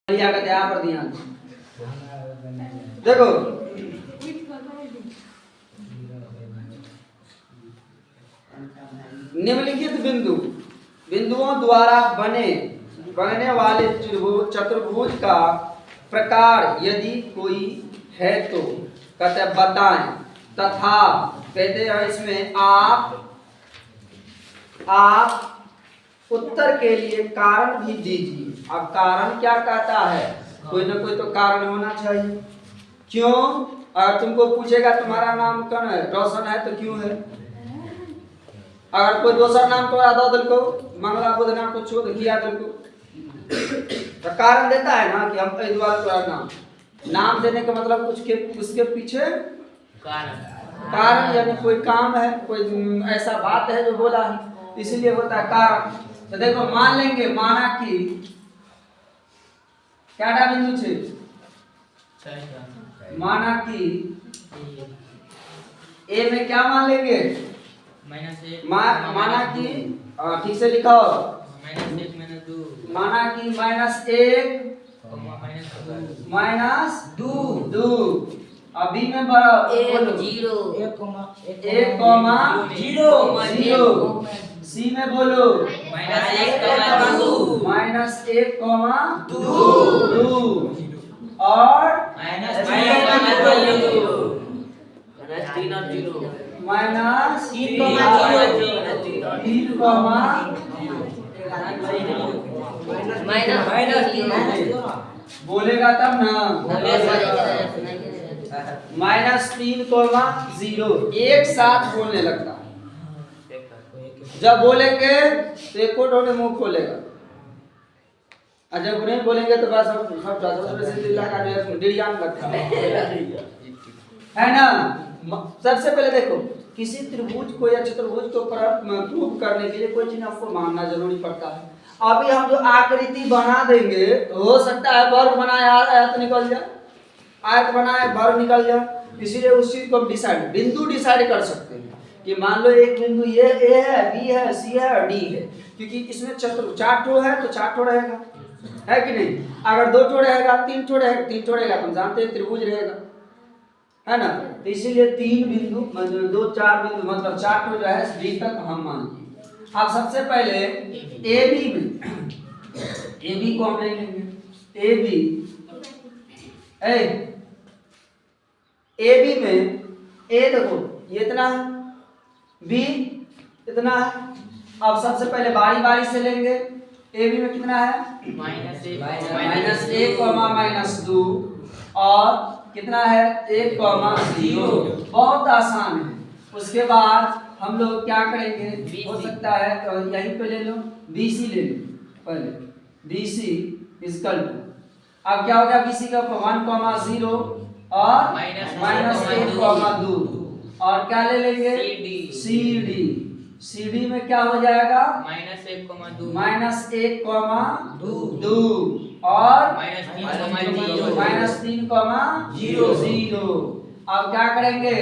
पर ध्यान देखो, निम्नलिखित बिंदुओं द्वारा बनने वाले चतुर्भुज का प्रकार यदि कोई है तो कहते बताएं, तथा कहते हैं इसमें आप उत्तर के लिए कारण भी दीजिए। अब कारण क्या कहता है, कोई ना कोई तो कारण होना चाहिए। क्यों? अगर तुमको पूछेगा तुम्हारा नाम कौन है, रोशन है, तो क्यों है? अगर कोई दूसरा नाम तोड़ा दो दिल को, मंगला बुध नाम को छोड़ किया दिल को, तो कारण देता है ना कि हम द्वारा तोड़ा नाम देने का मतलब उसके पीछे कारण यानी कोई काम है, कोई ऐसा बात है जो बोला है, इसीलिए होता है कारण। तो देखो मान लेंगे, माना कि क्या बिंदु छे, माना कि ए में क्या मान लेंगे, माना कि ठीक से लिखो, माना कि -1 -2 अभी में बोलो 1,0 सी में बोलो -1,2 और बोलेगा तब ना, -3,0 एक साथ बोलने लगता है। जब बोलेंगे तो एक कोट मुंह खोलेगा, और जब नहीं बोलेंगे तो बस है ना। सबसे पहले देखो, किसी त्रिभुज को या चतुर्भुज को प्रूव करने के लिए कोई चीज आपको मानना जरूरी पड़ता है। अभी हम जो आकृति बना देंगे, हो सकता है वर्ग बनाया आयत निकल जाए, आयत बनाए वर्ग निकल जाए, इसीलिए उस चीज को हम बिंदु डिसाइड कर सकते हैं कि मान लो एक बिंदु ये ए है, बी है, सी है और डी है, क्योंकि इसमें 4 ठो है तो 4 ठो रहेगा, है कि नहीं। अगर 2 ठो रहेगा, 3 ठो रहेगा, 3 ठो रहेगा, तुम जानते हैं त्रिभुज रहेगा, है ना। तो इसीलिए 3 बिंदु मतलब 2 4 बिंदु मतलब 4 ठो जो है डी तक हम मानेंगे। अब सबसे पहले ए बी को हम ले लेंगे, ए बी में ए देखो ये इतना है, बी इतना है। अब सबसे पहले बारी से लेंगे, ए बी में कितना है -1 -2 और कितना है 1,0। बहुत आसान है। उसके बाद हम लोग क्या करेंगे, हो सकता है तो यहीं पे ले लो, BC ले लो पहले, BC इक्वल टू, अब क्या हो गया BC का 1,0 और -1,2 और क्या ले लेंगे CD में क्या हो जाएगा -1,2 और -3,0। अब क्या करेंगे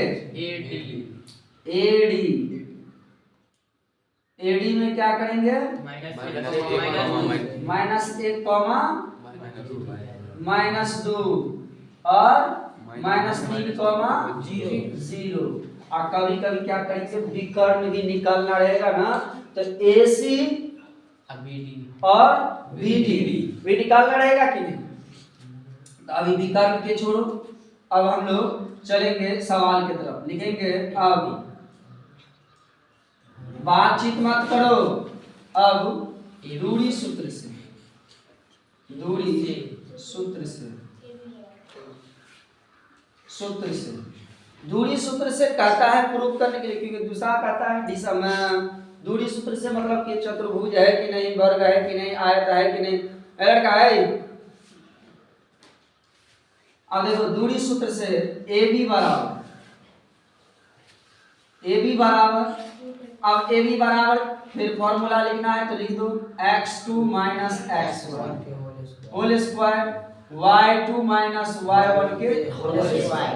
AD में क्या करेंगे -1,-2 और -3,0। और कभी क्या करेंगे, विकर्ण भी निकालना रहेगा ना, तो AC और BD निकालना रहेगा कि नहीं। तो अभी विकर्ण के छोड़ो, अब हम लोग चलेंगे सवाल की तरफ, लिखेंगे अब बातचीत मत करो, अब दूरी सूत्र से कहता है प्रूव करने के लिए, क्योंकि दूसरा कहता है दूरी सूत्र से मतलब कि चतुर्भुज है कि नहीं, वर्ग है कि नहीं, आयत है कि नहीं, लड़का है। अब देखो दूरी सूत्र से AB बराबर, अब AB बराबर फिर फॉर्मूला लिखना है तो लिख दो x2 - x1 whole square, y2 - y1 के होल स्क्वायर।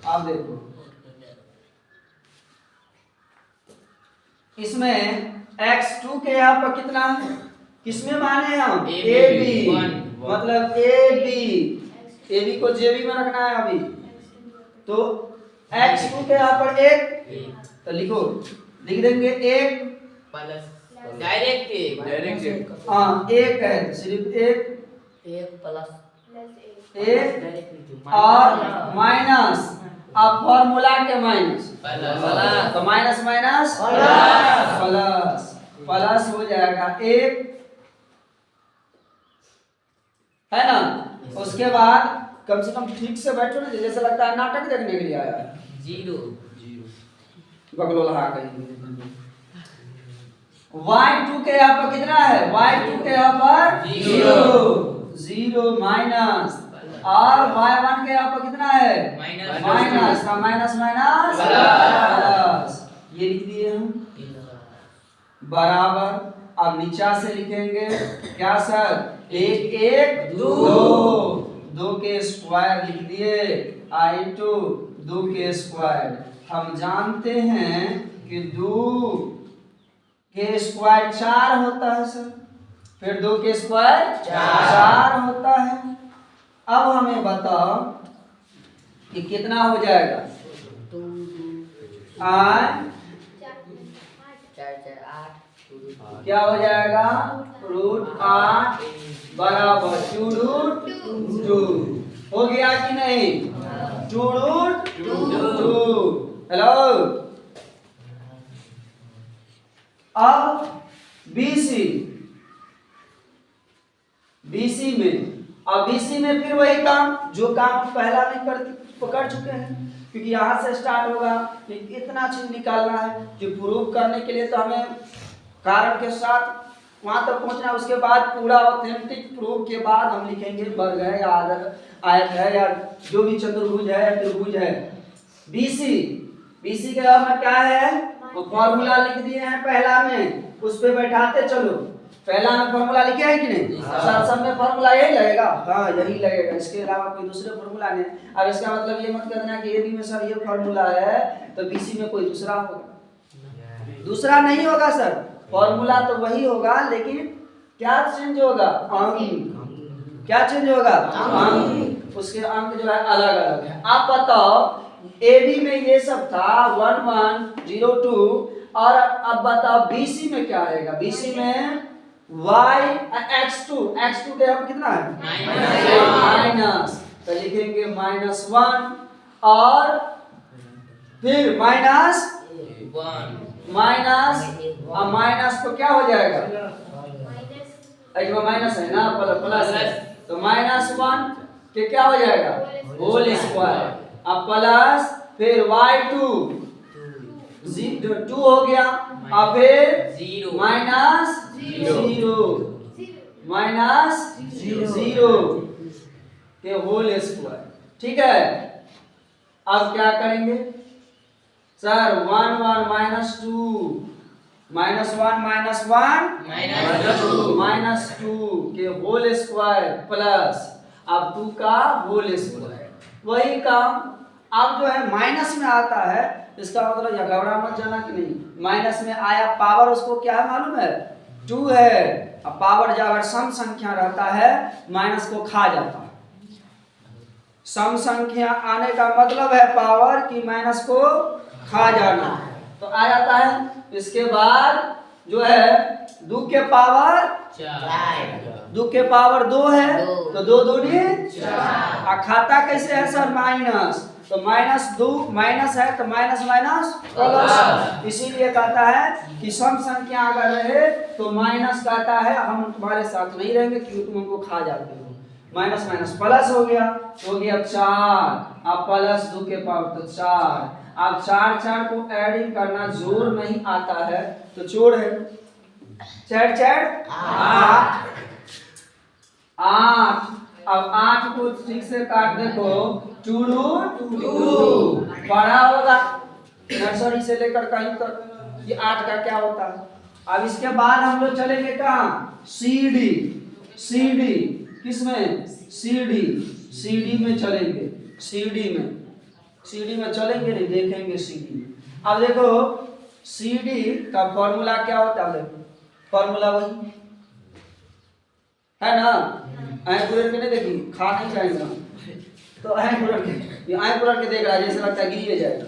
अब देखो इसमें x2 के यहाँ पर कितना, किसमें माने हम AB मतलब ए बी को जे बी में रखना है अभी। तो x2 के यहाँ पर 1 तो लिख देंगे 1 प्लस डायरेक्ट हाँ 1 है तो सिर्फ 1 प्लस 1 और माइनस अब फॉर्मूला के माइनस तो माइनस माइनस प्लस प्लस हो जाएगा 1 है ना। उसके बाद कम से कम ठीक से बैठो ना, जैसे लगता है नाटक देखने के लिए आया है। 0 बगलोला आ गई। y2 के यहाँ पर कितना है? y2 के यहाँ पर 0 माइनस और y1 के यहाँ पर कितना है? माइनस का माइनस माइनस प्लस। ये लिख दिए हम बराबर। अब नीचा से लिखेंगे क्या सर? 1 1 2 के स्क्वायर लिख दिए i2 2 के स्क्वायर। हम जानते हैं कि 2 के स्क्वायर 4 होता है सर, फिर 2 के स्क्वायर 4 होता है। अब हमें बताओ कि कितना हो जाएगा? 8 क्या हो जाएगा? √8 बराबर 2√2 हो गया कि नहीं? 2√2। हेलो। अब BC में फिर वही काम जो काम पहला में कर चुके हैं, क्योंकि यहाँ से स्टार्ट होगा। इतना चीज निकालना है कि प्रूव करने के लिए तो हमें कारण के साथ वहां तक पहुंचना। उसके बाद पूरा ऑथेंटिक प्रूफ के बाद हम लिखेंगे वर्ग है या आयत है या जो भी चतुर्भुज है या त्रिभुज है। BC के बाद में क्या है? वो फॉर्मूला लिख दिए हैं पहला में, उस पे बैठाते चलो। पहला में फॉर्मूला लिखे है कि नहीं? सब में फॉर्मूला यही लगेगा। हाँ यही लगेगा, इसके अलावा कोई दूसरे फॉर्मूला नहीं। अब इसका मतलब ये मत करना कि AB में सर ये फॉर्मूला है तो BC में कोई दूसरा होगा। दूसरा नहीं होगा सर, फॉर्मूला तो वही होगा, लेकिन क्या चेंज होगा? अंक। क्या चेंज होगा? अंक। उसके अंक जो है अलग अलग है। आप बताओ AB में ये सब था 1 1 0 2 और अब बताओ BC में क्या रहेगा? BC में x2 के अब कितना है? माइनस। तो लिखेंगे -1 और फिर माइनस तो क्या हो जाएगा? माइनस है ना, प्लस है तो -1 के क्या हो जाएगा? Whole square. अब प्लस फिर y2 2 हो गया, अब फिर -0 के होल स्क्वायर। ठीक है। अब क्या करेंगे सर? 1 1 -2 के होल स्क्वायर प्लस अब 2 का होल स्क्वायर। वही काम अब जो है माइनस में आता है, इसका मतलब यह घबरा मत जाना कि नहीं माइनस में आया। पावर उसको क्या है मालूम है? 2 है। अब पावर जब अगर सम संख्या रहता है माइनस को खा जाता है। सम संख्या आने का मतलब है पावर की माइनस को खा जाना, तो आ जाता है। इसके बाद जो है 2 के पावर 2 है तो 2 दूनी 4। खाता कैसे है सर? माइनस। तो -2 माइनस है तो माइनस प्लस। इसीलिए कहता है कि सम संख्या अगर रहे तो माइनस कहता है हम तुम्हारे साथ नहीं रहेंगे क्योंकि तुम हमको खा जाते हो। माइनस प्लस हो गया 4। अब प्लस 2 के पावर तो 4। अब 4 को एडिंग करना जोर नहीं आता है तो जोड़ है 4 8। अब 8 को ठीक से काट देखो 2√2 बड़ा होगा नर्सरी से लेकर कहीं तक। ये 8 का क्या होता है? अब इसके बाद हम लोग चलेंगे कहाँ? CD किसमें? CD में चलेंगे। CD में चलेंगे नहीं, देखेंगे CD में। अब देखो CD का फॉर्मूला क्या होता है? देखो फॉर्मूला वही है ना, कुरर के नहीं देखी, खा नहीं जाएगा तो कुरर के देख रहा है, जैसे लगता है गिरी जाएगा।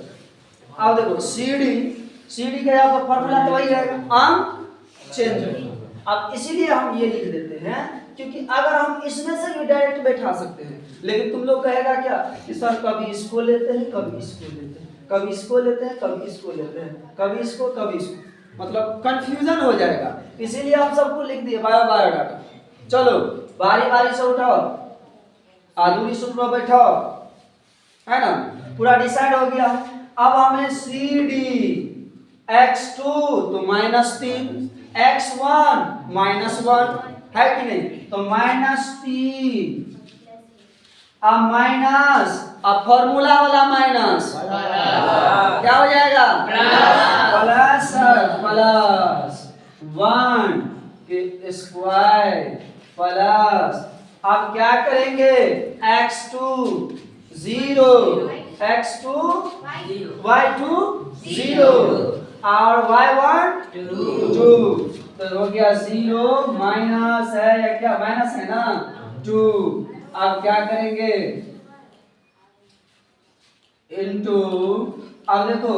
अब देखो CD का यहाँ पर फॉर्मूला तो वही रहेगा, चेंज। अब इसीलिए हम ये लिख देते हैं, क्योंकि अगर हम इसमें से भी डायरेक्ट बैठा सकते हैं, लेकिन तुम लोग कहेगा क्या कि सर कभी इसको लेते हैं, कभी इसको लेते हैं, कभी इसको लेते हैं, कभी इसको लेते हैं, कभी इसको, कभी इसको, मतलब कंफ्यूजन हो जाएगा। इसीलिए हम सबको लिख दिए बायोडाटा। चलो बारी बारी से उठाओ, आधुरी सूत्र में बैठाओ, है ना, पूरा डिसाइड हो गया। अब हमें CD x2 तो -3, x1 -1 है कि नहीं, तो -3, अब माइनस, अब फॉर्मूला वाला माइनस क्या हो जाएगा, प्लस 1 के स्क्वायर प्लस, अब क्या करेंगे, x2 0, x2 y2 0 और y1 2, तो हो गया 0 माइनस है या क्या, माइनस है ना 2। अब क्या करेंगे, इनटू, अब देखो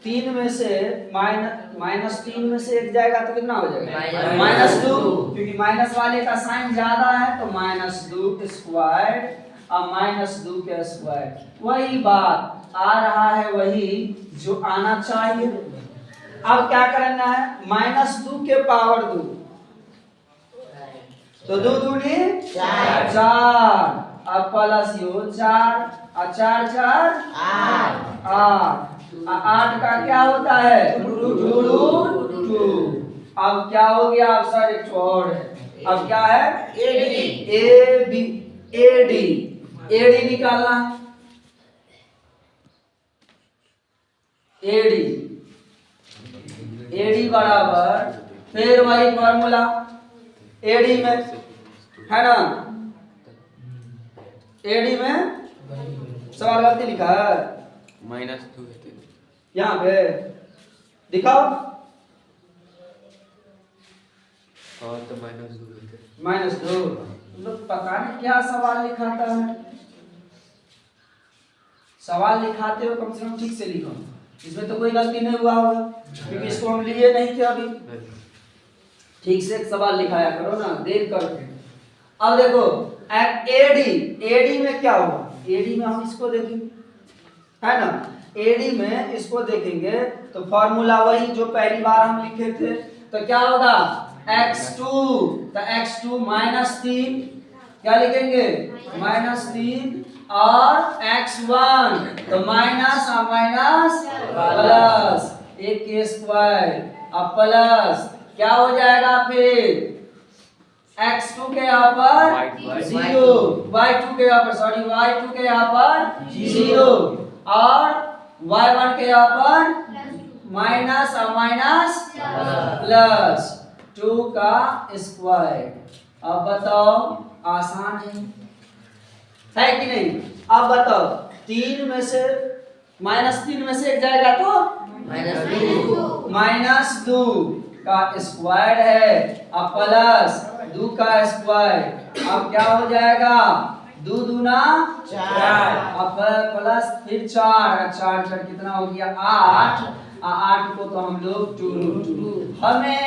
3 में से -3 में से 1 जाएगा तो कितना हो जाएगा, -2, क्योंकि माइनस वाले का साइन ज्यादा है तो -2 स्क्वायर और -2 के स्क्वायर, वही बात आ रहा है, वही जो आना चाहिए। अब क्या करना है, -2 के पावर 2, तो 2 दूनी 4, अब प्लस यो 4 और 4 4 8, 8 का क्या होता है, 2। अब क्या हो गया, अब सर एक और है, अब क्या है, AD निकालना है, AD बराबर, फिर वही फॉर्मूला AD में, है ना, AD में सवाल गलती लिखा है, -2 यहाँ पे दिखाओ, और तो -2 -2, मतलब पता नहीं क्या सवाल लिखाता है, सवाल लिखाते हो कम से कम ठीक से लिखो, इसमें तो कोई गलती नहीं हुआ होगा, क्योंकि इसको हम लिए नहीं थे अभी, ठीक से एक सवाल लिखाया करो ना, देख करके। अब देखो AD में क्या हुआ, AD में हम इसको देखेंगे, है ना, AD में इसको देखेंगे तो फॉर्मूला वही जो पहली बार हम लिखे थे, तो क्या होगा, x2, तो x2 -3, क्या लिखेंगे, -3, और x1 तो माइनस और माइनस प्लस 1 के स्क्वायर, अब प्लस क्या हो जाएगा, फिर x2 के यहाँ पर 0, y2 के यहाँ पर y2 के यहाँ पर 0 और y1 के यहाँ पर माइनस और माइनस प्लस 2 का स्क्वायर। अब बताओ, आसान है कि नहीं। अब बताओ, 3 में से -3 में से 1 जाएगा तो -2 का स्क्वायर है, अब प्लस 2 का स्क्वायर, अब क्या हो जाएगा, 2 दूना 4, अब प्लस फिर 4, 4 कितना हो गया 8, 8 को तो हम लोग 2 हमें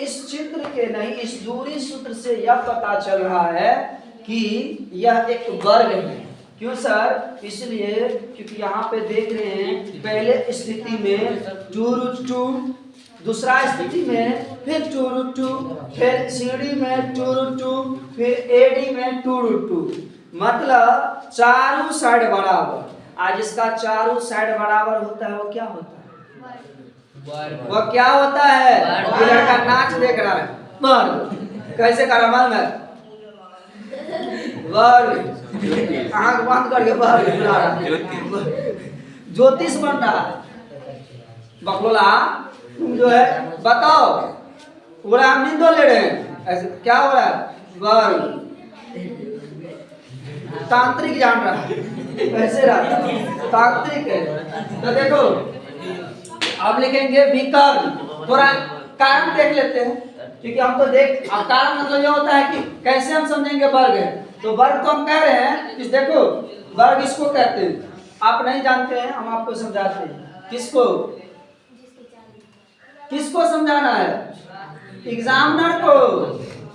इस चित्र के नहीं, इस दूरी सूत्र से यह पता चल रहा है कि यह एक वर्ग है। क्यों सर, इसलिए क्योंकि यहाँ पे देख रहे हैं पहले स्थिति में 2√2, दूसरा स्थिति में फिर 2√2, फिर CD में 2√2, फिर AD में 2√2, मतलब चारों साइड बराबर। आज इसका चारों साइड बराबर होता है, वो क्या होता है, वो क्या होता है, ये लड़का नाच देख रहा है, वर्ग कैसे करा मालूम है, वर्ग आँख बंद करके वर्ग बना रहा है, ज्योतिष बन रहा है। बकलोला तुम जो है बताओ, पूरा हम नींद ले रहे हैं, ऐसे क्या हो रहा है, वर्ग तांत्रिक जान रहा है, कैसे रहा तांत्रिक है। तो देखो अब लिखेंगे विकर्ण, थोड़ा कारण देख लेते हैं क्योंकि हम तो देख अब कारण मतलब ये होता है कि कैसे हम समझेंगे वर्ग है। तो वर्ग तो हम कह रहे हैं कि देखो वर्ग इसको कहते हैं, आप नहीं जानते हैं हम आपको समझाते हैं। किसको किसको समझाना है? एग्जामिनर को।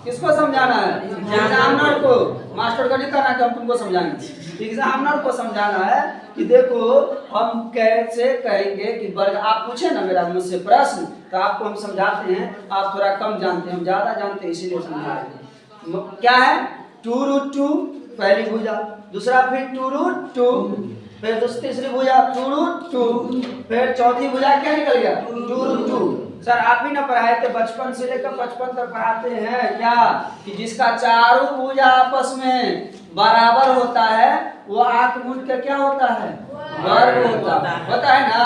किसको समझाना है? एग्जामिनर को। मास्टर को नहीं कहना कि हम तुमको समझाएंगे, एग्जामिनर को समझाना है कि देखो हम कैसे कहेंगे कि वर्ग। आप पूछे ना मेरा मुझसे प्रश्न तो आपको हम समझाते हैं, आप थोड़ा कम जानते हैं, हम ज्यादा जानते हैं इसीलिए समझाते हैं। क्या है? 2√2 पहली भुजा, दूसरा फिर 2√2, फिर तीसरी भुजा 2√2, फिर चौथी भुजा क्या निकल गया? 2√2। सर आप ही ना पढ़ाए थे बचपन से लेकर 55 तक पढ़ाते हैं क्या कि जिसका चारों भुजा आपस में बराबर होता है वो आठ गुण का क्या होता है? वर्ग होता है ना,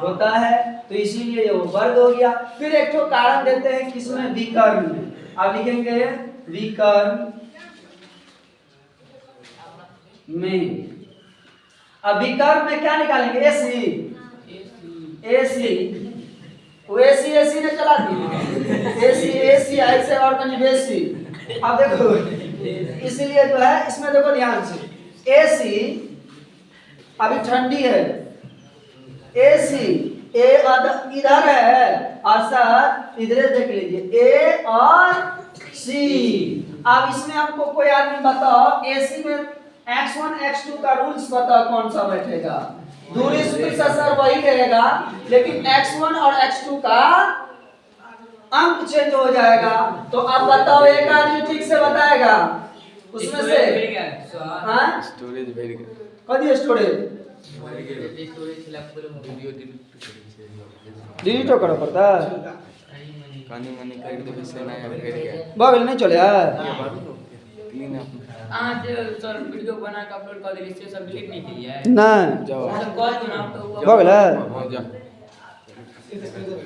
होता है। तो इसीलिए ये वो वर्ग हो गया। फिर एक तो कारण देते हैं किसमें? विकर्ण में। अब लिखेंगे विकर्ण में। अब विकर्ण में क्या निकालेंगे? एसी वो एसी ने चला दी, एसी ऐसे और कहीं बेसी। अब देखो इसलिए जो है इसमें देखो ध्यान से, एसी अभी ठंडी है, एसी इधर है और सर इधर देख लीजिए ए और सी। अब इसमें हमको कोई आदमी बताओ एसी में x1 x2 का रूल्स बताओ कौन सा बैठेगा? दूरी सूत्र से सर वही रहेगा लेकिन x1 और x2 का अंक चेंज हो जाएगा। तो अब बताओ एक आदमी ठीक से बताएगा उसमें से। हां स्टोरेज बढ़ गया। कदी स्टोरेज डिलीट तो करो पड़ता कानी मनी कर दे से ना बढ़ गया। बगल नहीं चले यार क्लीन अप आज सर वीडियो बना के अपलोड कर दिए, सब डिलीट नहीं किया है ना जाओ सब कॉल बनाओ तो बगल हो जा।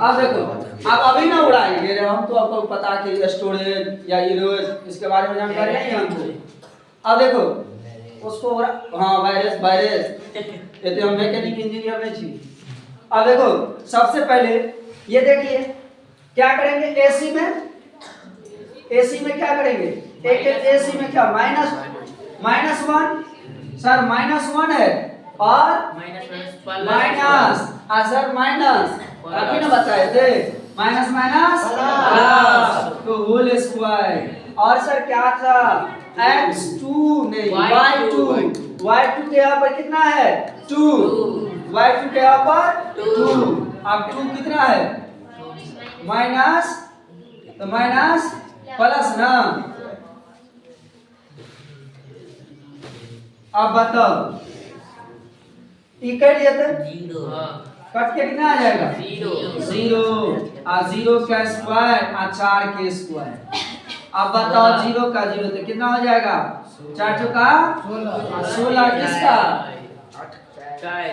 अब देखो आप अभी ना उड़ाएंगे, हम तो आपको पता कि स्टोरेज या यूनिवर्स इसके बारे में जानकारी नहीं है हमको। अब देखो उसको हाँ वायरस ये तो हम मैकेनिक इंजीनियर नहीं छी। अब देखो सबसे पहले ये देखिए क्या करेंगे एसी में क्या करेंगे? एक एसी में क्या -1 सर -1 है और माइनस सर माइनस अभी ना बताए थे माइनस प्लस तो होल स्क्वायर। और सर क्या था? x2 नहीं y2 के यहाँ पर कितना है? 2 y2 के यहाँ पर 2। अब 2 कितना है? माइनस तो माइनस प्लस ना। अब बताओ कर दिया था कट के कितना आ जाएगा? 0 और 0 का स्क्वायर और 4 के स्क्वायर। अब बताओ 0 का 0 तो कितना हो जाएगा? 4 चौका 16 किसका?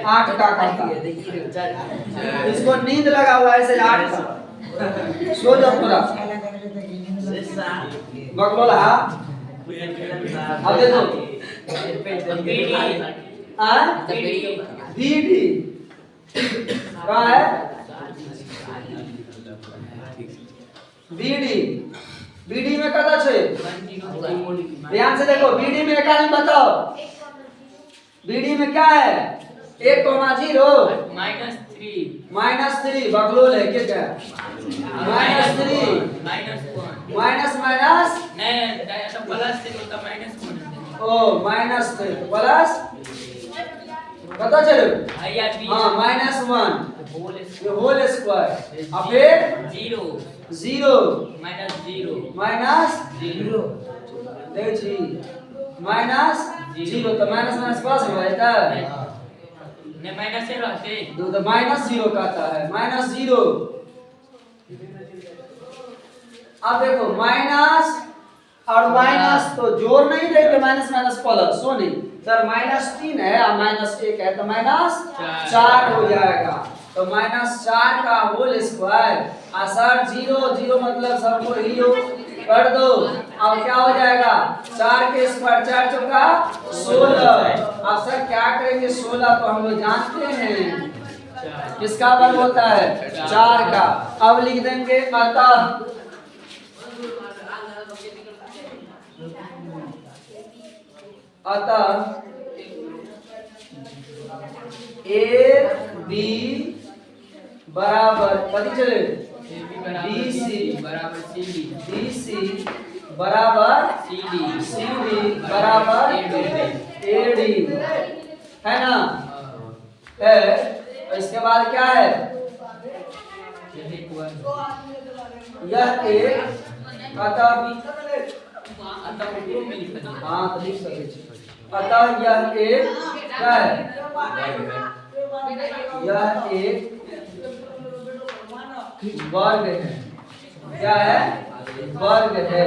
8 का करता। इसको नींद लगा हुआ है ऐसे 8 का। सो जाओ पूरा बकलोला। अब देखो बीडी कहाँ है? बीडी में कता छे? ध्यान से देखो बीडी में एकाली बताओ। बीडी में क्या है? 1,0 -3 बकलोल है क्या? -3 माइनस नहीं तो प्लस से तो -1 ओ -3 प्लस पता चलो हाँ -1 होल स्क्वायर और फिर 0 -0 देखिए -0 तो माइनस प्लस हो जाता है नहीं माइनस से रहते तो -0 कहता है -0। अब देखो माइनस और माइनस तो जोड़ नहीं देंगे माइनस प्लस सो नहीं सर -3 है और -1 है तो -4 हो जाएगा। तो -4 का होल स्क्वायर और सर 0 मतलब सबको ही कर दो। अब क्या हो जाएगा? 4 के स्क्वायर 4 चौका 16। अब सर क्या करेंगे? 16 तो हम लोग जानते हैं किसका वर्ग होता है? 4 का। अब लिख देंगे अतः अतः ए बी बराबर कथी चले BC बराबर CD BC बराबर CD CD बराबर AD है ना। है तो इसके बाद क्या है यह एक अतः हाँ तो लिख सके छी। अतः यह एक क्या है यह एक वर्ग है। क्या है वर्ग है।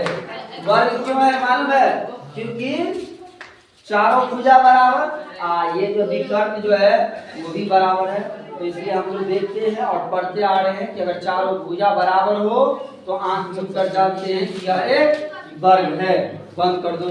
वर्ग क्यों है मालूम है क्योंकि चारों भुजा बराबर ये जो विकर्ण जो है वो भी बराबर है तो इसलिए हम लोग देखते हैं और पढ़ते आ रहे हैं कि अगर चारों भुजा बराबर हो तो आंख मिलकर जानते हैं कि यह एक वर्ग है। बंद कर दो।